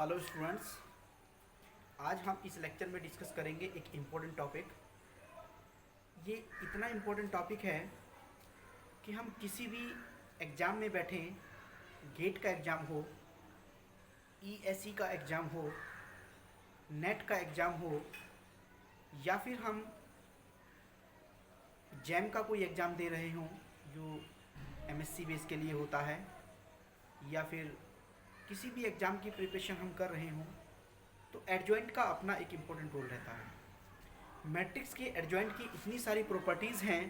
Hello students, आज हम इस लेक्चर में डिस्कस करेंगे एक इम्पोर्टेंट टॉपिक। ये इतना इम्पोर्टेंट टॉपिक है कि हम किसी भी एग्ज़ाम में बैठें, गेट का एग्ज़ाम हो, ईएसई का एग्ज़ाम हो, नेट का एग्ज़ाम हो, या फिर हम जैम का कोई एग्ज़ाम दे रहे हों जो एमएससी बेस के लिए होता है, या फिर किसी भी एग्ज़ाम की प्रिपरेशन हम कर रहे हों, तो एडजॉइंट का अपना एक इम्पोर्टेंट रोल रहता है। मैट्रिक्स के एडजॉइंट की इतनी सारी प्रॉपर्टीज़ हैं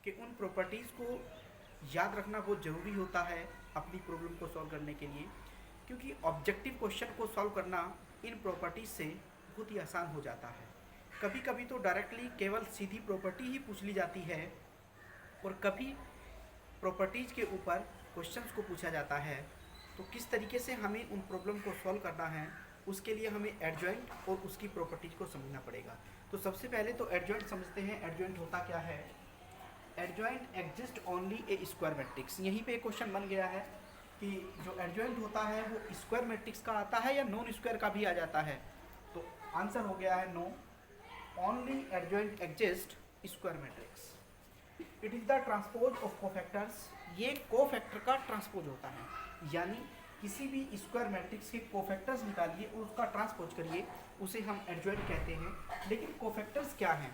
कि उन प्रॉपर्टीज़ को याद रखना बहुत ज़रूरी होता है अपनी प्रॉब्लम को सॉल्व करने के लिए, क्योंकि ऑब्जेक्टिव क्वेश्चन को सॉल्व करना इन प्रॉपर्टीज़ से बहुत ही आसान हो जाता है। कभी कभी तो डायरेक्टली केवल सीधी प्रॉपर्टी ही पूछ ली जाती है, और कभी प्रॉपर्टीज़ के ऊपर क्वेश्चंस को पूछा जाता है। तो किस तरीके से हमें उन प्रॉब्लम को सॉल्व करना है, उसके लिए हमें एडजॉइंट और उसकी प्रॉपर्टीज़ को समझना पड़ेगा। तो सबसे पहले तो एडजॉइंट समझते हैं। एडजॉइंट होता क्या है? एडजॉइंट एग्जिस्ट ओनली ए स्क्वायर मैट्रिक्स। यहीं पे क्वेश्चन बन गया है कि जो एडजॉइंट होता है वो स्क्वायर मैट्रिक्स का आता है या नॉन स्क्वायर का भी आ जाता है। तो आंसर हो गया है no, only adjoint exist square matrix. It is the transpose of cofactors. ये कोफैक्टर का ट्रांसपोज होता है, यानी किसी भी स्क्वायर मैट्रिक्स के कोफैक्टर्स निकालिए और उसका ट्रांसपोज करिए, उसे हम एडजॉइंट कहते हैं। लेकिन कोफैक्टर्स क्या हैं?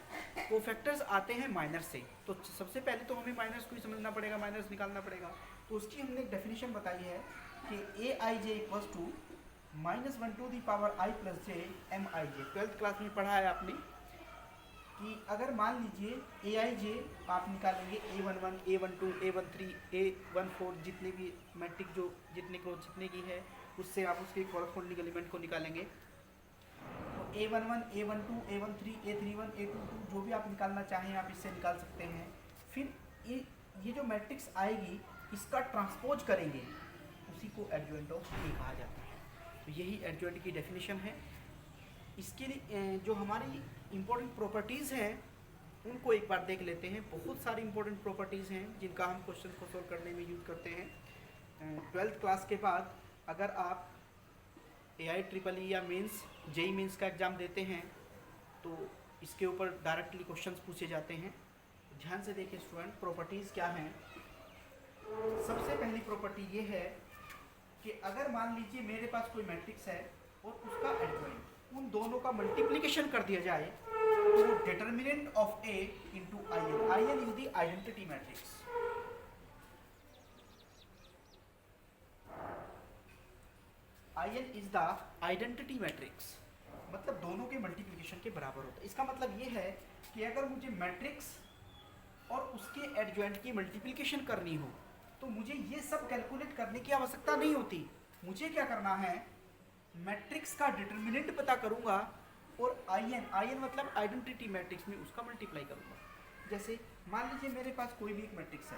कोफैक्टर्स आते हैं माइनस से। तो सबसे पहले तो हमें माइनस को ही समझना पड़ेगा, माइनस निकालना पड़ेगा। तो उसकी हमने एक डेफिनेशन बताई है कि A I J equals to -1 to the power I plus J M I J. 12th class में पढ़ा है आपने कि अगर मान लीजिए ए आई जे आप निकालेंगे A11, A12, A13, A14, जितने भी मैट्रिक जो जितने की है उससे आप उसके कॉरस्पॉन्डिंग एलिमेंट को निकालेंगे। तो A11, A12, A13, A31, A22 जो भी आप निकालना चाहें आप इससे निकाल सकते हैं। फिर ये जो मैट्रिक्स आएगी इसका ट्रांसपोज करेंगे, उसी को एडजॉइंट ऑफ ए कहा जाता है। तो यही एडजॉइंट की डेफिनेशन है। इसके लिए जो हमारी इम्पोर्टेंट प्रॉपर्टीज़ हैं उनको एक बार देख लेते हैं। बहुत सारी इंपॉर्टेंट प्रॉपर्टीज़ हैं जिनका हम क्वेश्चन को सॉल्व करने में यूज़ करते हैं। 12th क्लास के बाद अगर आप AI-EEE या मेंस जेई मेंस का एग्ज़ाम देते हैं तो इसके ऊपर डायरेक्टली क्वेश्चंस पूछे जाते हैं। ध्यान से देखिए स्टूडेंट, प्रॉपर्टीज़ क्या हैं। सबसे पहली प्रॉपर्टी ये है कि अगर मान लीजिए मेरे पास कोई मैट्रिक्स है और उसका एडजॉइंट, उन दोनों का मल्टीप्लिकेशन कर दिया जाए तो वो determinant of a into I n. I n is the identity matrix. I n is the identity matrix, मतलब दोनों के मल्टीप्लिकेशन के बराबर होता है। इसका मतलब ये है कि अगर मुझे मैट्रिक्स और उसके एडजॉइंट की मल्टीप्लिकेशन करनी हो तो मुझे ये सब कैलकुलेट करने की आवश्यकता नहीं होती। मुझे क्या करना है, मैट्रिक्स का डिटर्मिनेंट पता करूंगा और आई एन मतलब आइडेंटिटी मैट्रिक्स में उसका मल्टीप्लाई करूंगा। जैसे मान लीजिए मेरे पास कोई भी एक मैट्रिक्स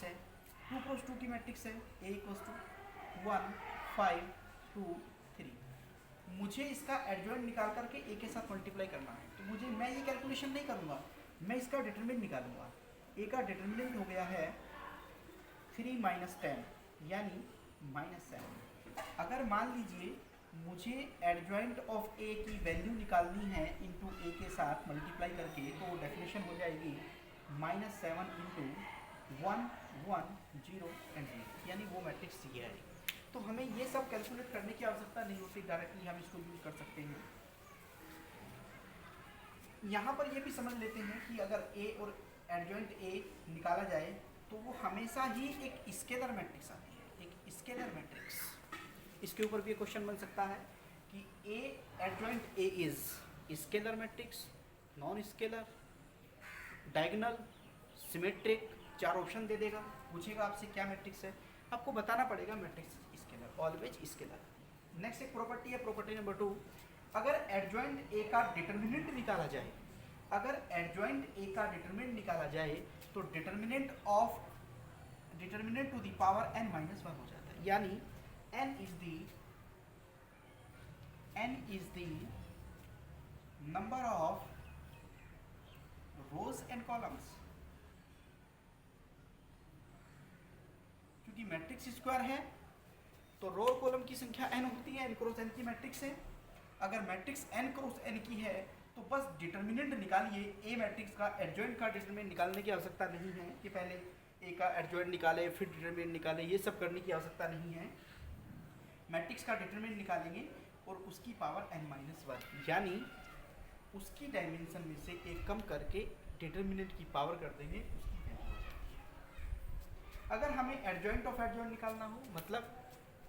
है 2 क्रॉस 2 की मैट्रिक्स है, ए इक्वल्स टू 1 5 2 3। मुझे इसका एडजॉइंट निकाल करके ए के साथ मल्टीप्लाई करना है, तो मैं ये कैलकुलेशन नहीं करूंगा, मैं इसका डिटर्मिनेंट निकालूंगा। ए का डिटर्मिनेंट हो गया है 3 - 10 यानी -7। अगर मान लीजिए मुझे एडजॉइंट ऑफ ए की वैल्यू निकालनी है इंटू ए के साथ मल्टीप्लाई करके, तो डेफिनेशन हो जाएगी -7 इंटू 1 1 0 एंड 0, यानी वो मैट्रिक्स ये है। तो हमें ये सब कैलकुलेट करने की आवश्यकता नहीं होती, डायरेक्टली हम इसको यूज कर सकते हैं। यहाँ पर ये भी समझ लेते हैं कि अगर ए और एडजॉइंट ए निकाला जाए तो वो हमेशा ही एक स्केलर मैट्रिक्स आती है, एक स्केलर मैट्रिक्स। इसके ऊपर भी क्वेश्चन बन सकता है कि A adjoint A is scalar matrix, non scalar, diagonal, symmetric, 4 option दे देगा, पूछेगा आपसे क्या मैट्रिक्स है, आपको बताना पड़ेगा matrix scalar, always scalar. Next एक प्रॉपर्टी है, प्रॉपर्टी नंबर 2। अगर एडजॉइंट ए का डिटर्मिनेंट निकाला जाए, अगर एडजॉइंट ए का डिटर्मिनेंट निकाला जाए तो determinant to the power n - 1 हो जाता है, यानी n is the number of rows and columns। क्योंकि मैट्रिक्स स्क्वायर है तो रो और कॉलम की संख्या n होती है, n क्रॉस n की मैट्रिक्स है। अगर मैट्रिक्स n क्रॉस n की है तो बस डिटर्मिनेंट निकालिए। ए मैट्रिक्स का एडजॉइंट का डिटर्मिनेंट निकालने की आवश्यकता नहीं है कि पहले ए का एडजॉइंट निकाले फिर डिटर्मिनेंट निकाले, ये सब करने की आवश्यकता नहीं है। मैट्रिक्स का डिटर्मिनेंट निकालेंगे और उसकी पावर n-1 यानी उसकी डायमेंशन में से एक कम करके डिटर्मिनेंट की पावर कर देंगे, उसकी वैल्यू हो जाएगी। अगर हमें एडजॉइंट ऑफ एडजॉइंट निकालना हो, मतलब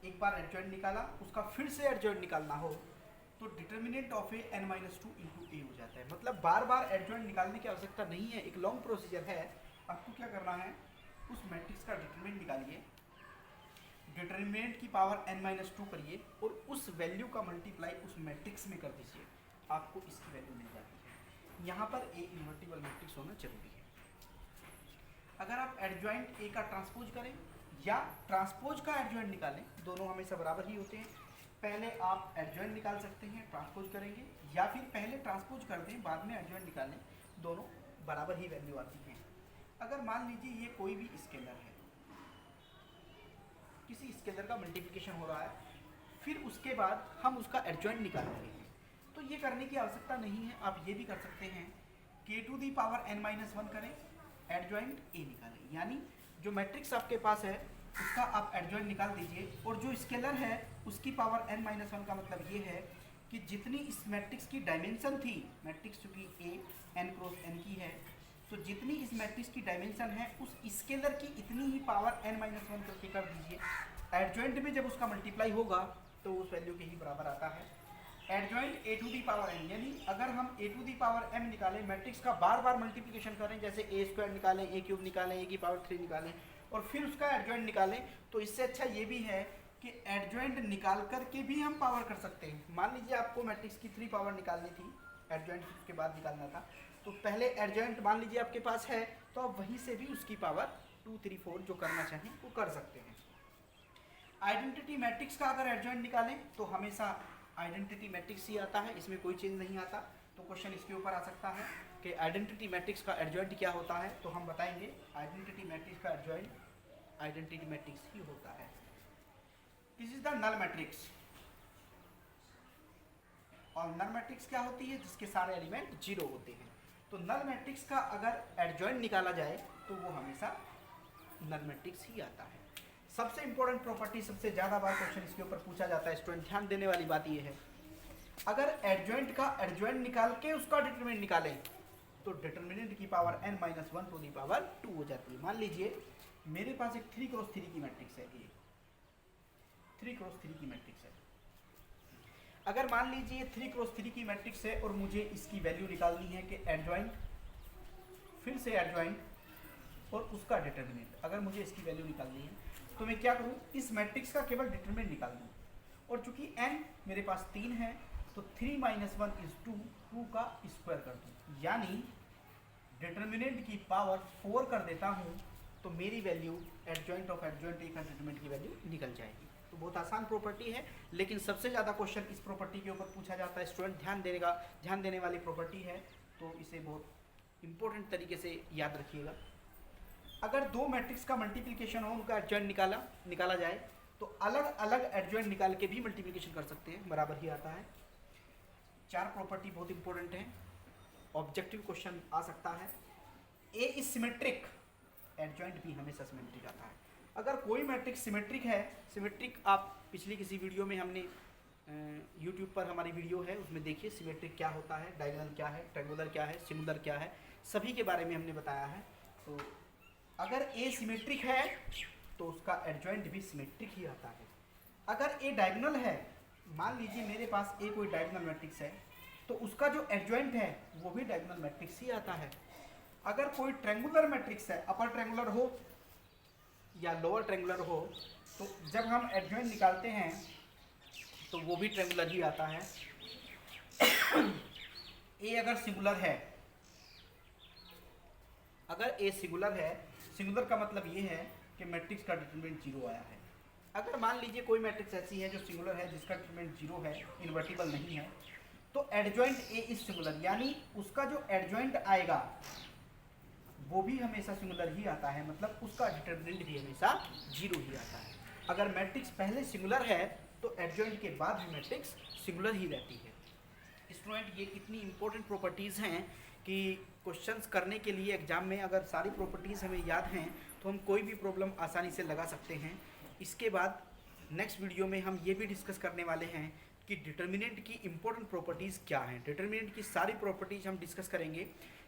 एक बार एडजॉइंट निकाला उसका फिर से एडजॉइंट निकालना हो, तो determinant of A n-2 into A हो जाता है। मतलब बार बार एडजॉइंट निकालने की आवश्यकता नहीं है, एक लॉन्ग प्रोसीजर है। आपको क्या करना है, उस मैट्रिक्स का डिटर्मिनेंट निकालिए, डिटर्मिनेंट की पावर n-2 करिए और उस वैल्यू का मल्टीप्लाई उस मैट्रिक्स में कर दीजिए, आपको इसकी वैल्यू मिल जाती है। यहाँ पर ए इन्वर्टिबल मैट्रिक्स होना जरूरी है। अगर आप एडजॉइंट ए का ट्रांसपोज करें या ट्रांसपोज का एडजॉइंट निकालें, दोनों हमेशा बराबर ही होते हैं। पहले आप एडजॉइंट निकाल सकते हैं, ट्रांसपोज करेंगे, या फिर पहले ट्रांसपोज कर दें बाद में एडजॉइंट निकालें, दोनों बराबर ही वैल्यू आती है। अगर मान लीजिए ये कोई भी स्केलर है, किसी स्केलर का मल्टीप्लिकेशन हो रहा है, फिर उसके बाद हम उसका एडजॉइंट निकाल रहे हैं, तो ये करने की आवश्यकता नहीं है। आप ये भी कर सकते हैं k⁻n-1 करें, एडजॉइंट ए निकालें, यानी जो मैट्रिक्स आपके पास है उसका आप एडजॉइंट निकाल दीजिए, और जो स्केलर है उसकी पावर n-1 का मतलब ये है कि जितनी इस मैट्रिक्स की डायमेंशन थी, मैट्रिक्स चूँकि ए n क्रॉस n की है, तो जितनी इस मैट्रिक्स की डायमेंशन है उस स्केलर की इतनी ही पावर n-1 करके कर दीजिए। एडजॉइंट में जब उसका मल्टीप्लाई होगा तो उस वैल्यू के ही बराबर आता है। एडजॉइंट a⁴n, यानी अगर हम a⁴m निकालें, मैट्रिक्स का बार बार मल्टीप्लिकेशन करें, जैसे a² निकालें, a³ निकालें, a⁻³ निकालें और फिर उसका एडजॉइंट निकालें, तो इससे अच्छा ये भी है कि एडजॉइंट निकाल करके भी हम पावर कर सकते हैं। मान लीजिए आपको मैट्रिक्स की 3 पावर निकालनी थी, एडजॉइंट उसके बाद निकालना था, तो पहले एडजॉइंट मान लीजिए आपके पास है, तो आप वहीं से भी उसकी पावर 2, 3, 4 जो करना चाहें वो कर सकते हैं। आइडेंटिटी मैट्रिक्स का अगर एडजॉइंट निकालें तो हमेशा आइडेंटिटी मैट्रिक्स ही आता है, इसमें कोई चेंज नहीं आता। तो क्वेश्चन इसके ऊपर आ सकता है कि आइडेंटिटी मैट्रिक्स का एडजॉइंट क्या होता है, तो हम बताएंगे आइडेंटिटी मैट्रिक्स का एडजॉइंट आइडेंटिटी मैट्रिक्स ही होता है। This is the null matrix. और नल मैट्रिक्स क्या होती है, जिसके सारे एलिमेंट 0 होते हैं। तो नल मैट्रिक्स का अगर एडजॉइंट निकाला जाए तो वो हमेशा नल मैट्रिक्स ही आता है। सबसे इंपॉर्टेंट प्रॉपर्टी, सबसे ज़्यादा बार क्वेश्चन इसके ऊपर पूछा जाता है, स्टूडेंट ध्यान देने वाली बात ये है, अगर एडजॉइंट का एडजॉइंट निकाल के उसका डिटरमिनेंट निकालें तो डिटरमिनेंट की power n-1 to the power 2 हो जाती है। मान लीजिए मेरे पास एक 3 क्रॉस 3 की मैट्रिक्स है, ये 3 क्रॉस 3 की मैट्रिक्स है। अगर मान लीजिए 3 क्रॉस 3 की मैट्रिक्स है और मुझे इसकी वैल्यू निकालनी है कि एडजॉइंट, फिर से एडजॉइंट और उसका डिटरमिनेंट, अगर मुझे इसकी वैल्यू निकालनी है तो मैं क्या करूं, इस मैट्रिक्स का केवल डिटरमिनेंट निकाल दूं, और चूंकि n मेरे पास 3 है तो 3 - 1 is 2, 2 का स्क्वायर कर दूं, यानी डिटरमिनेंट की पावर 4 कर देता हूं, तो मेरी value adjoint of adjoint A का डिटरमिनेंट की वैल्यू निकल जाएगी। तो बहुत आसान प्रॉपर्टी है, लेकिन सबसे ज़्यादा क्वेश्चन इस प्रॉपर्टी के ऊपर पूछा जाता है। स्टूडेंट ध्यान देने वाली प्रॉपर्टी है, तो इसे बहुत इंपॉर्टेंट तरीके से याद रखिएगा। अगर दो मैट्रिक्स का मल्टीप्लिकेशन हो, उनका एडजॉइंट निकाला जाए, तो अलग अलग एडजॉइंट निकाल के भी मल्टीप्लिकेशन कर सकते हैं, बराबर ही आता है। 4 प्रॉपर्टी बहुत इंपॉर्टेंट है, ऑब्जेक्टिव क्वेश्चन आ सकता है। ए इज सिमेट्रिक, एडजॉइंट भी हमेशा सिमेट्रिक आता है। अगर कोई मैट्रिक्स सिमेट्रिक है, सिमेट्रिक आप पिछली किसी वीडियो में हमने यूट्यूब पर हमारी वीडियो है उसमें देखिए, सिमेट्रिक क्या होता है, डायगोनल क्या है, ट्रायंगुलर क्या है, सिमिलर क्या है, सभी के बारे में हमने बताया है। तो अगर ए सिमेट्रिक है तो उसका एडजॉइंट भी सिमेट्रिक ही आता है। अगर ए डायगोनल है, मान लीजिए मेरे पास ए कोई डायगोनल मैट्रिक्स है, तो उसका जो एडजॉइंट है वो भी डायगोनल मैट्रिक्स ही आता है। अगर कोई ट्रायंगुलर मैट्रिक्स है, अपर ट्रायंगुलर हो या लोअर ट्रायंगुलर हो, तो जब हम एडजॉइंट निकालते हैं तो वो भी ट्रायंगुलर ही आता है। ए अगर सिंगुलर है, अगर ए सिंगुलर है, सिंगुलर का मतलब ये है कि मैट्रिक्स का डिटरमिनेंट 0 आया है। अगर मान लीजिए कोई मैट्रिक्स ऐसी है जो सिंगुलर है, जिसका डिटरमिनेंट 0 है, इन्वर्टिबल नहीं है, तो एडजॉइंट ए इज सिंगुलर, यानी उसका जो एडजॉइंट आएगा वो भी हमेशा सिंगुलर ही आता है, मतलब उसका डिटरमिनेंट भी हमेशा 0 ही आता है। अगर मैट्रिक्स पहले सिंगुलर है तो एडजॉइंट के बाद भी मैट्रिक्स सिंगुलर ही रहती है। स्टूडेंट, ये कितनी इंपॉर्टेंट प्रॉपर्टीज़ हैं कि क्वेश्चंस करने के लिए एग्जाम में अगर सारी प्रॉपर्टीज़ हमें याद हैं तो हम कोई भी प्रॉब्लम आसानी से लगा सकते हैं। इसके बाद नेक्स्ट वीडियो में हम ये भी डिस्कस करने वाले हैं कि डिटर्मिनेंट की इंपॉर्टेंट प्रॉपर्टीज़ क्या हैं। डिटर्मिनेंट की सारी प्रॉपर्टीज़ हम डिस्कस करेंगे।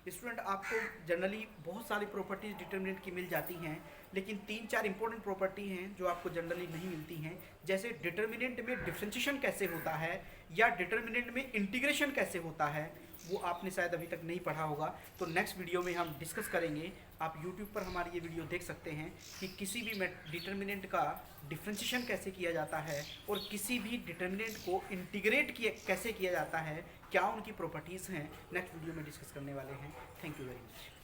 स्टूडेंट, आपको जनरली बहुत सारी प्रॉपर्टीज़ डिटर्मिनेंट की मिल जाती हैं, लेकिन 3-4 इंपॉर्टेंट प्रॉपर्टी हैं जो आपको जनरली नहीं मिलती हैं। जैसे डिटर्मिनेंट में डिफरेंशिएशन कैसे होता है या डिटर्मिनेंट में इंटीग्रेशन कैसे होता है, वो आपने शायद अभी तक नहीं पढ़ा होगा। तो नेक्स्ट वीडियो में हम डिस्कस करेंगे। आप यूट्यूब पर हमारी ये वीडियो देख सकते हैं कि किसी भी डिटर्मिनेंट का डिफरेंशिएशन कैसे किया जाता है और किसी भी डिटर्मिनेंट को इंटीग्रेट कैसे किया जाता है, क्या उनकी प्रॉपर्टीज़ हैं। नेक्स्ट वीडियो में डिस्कस करने वाले हैं। Thank you very much.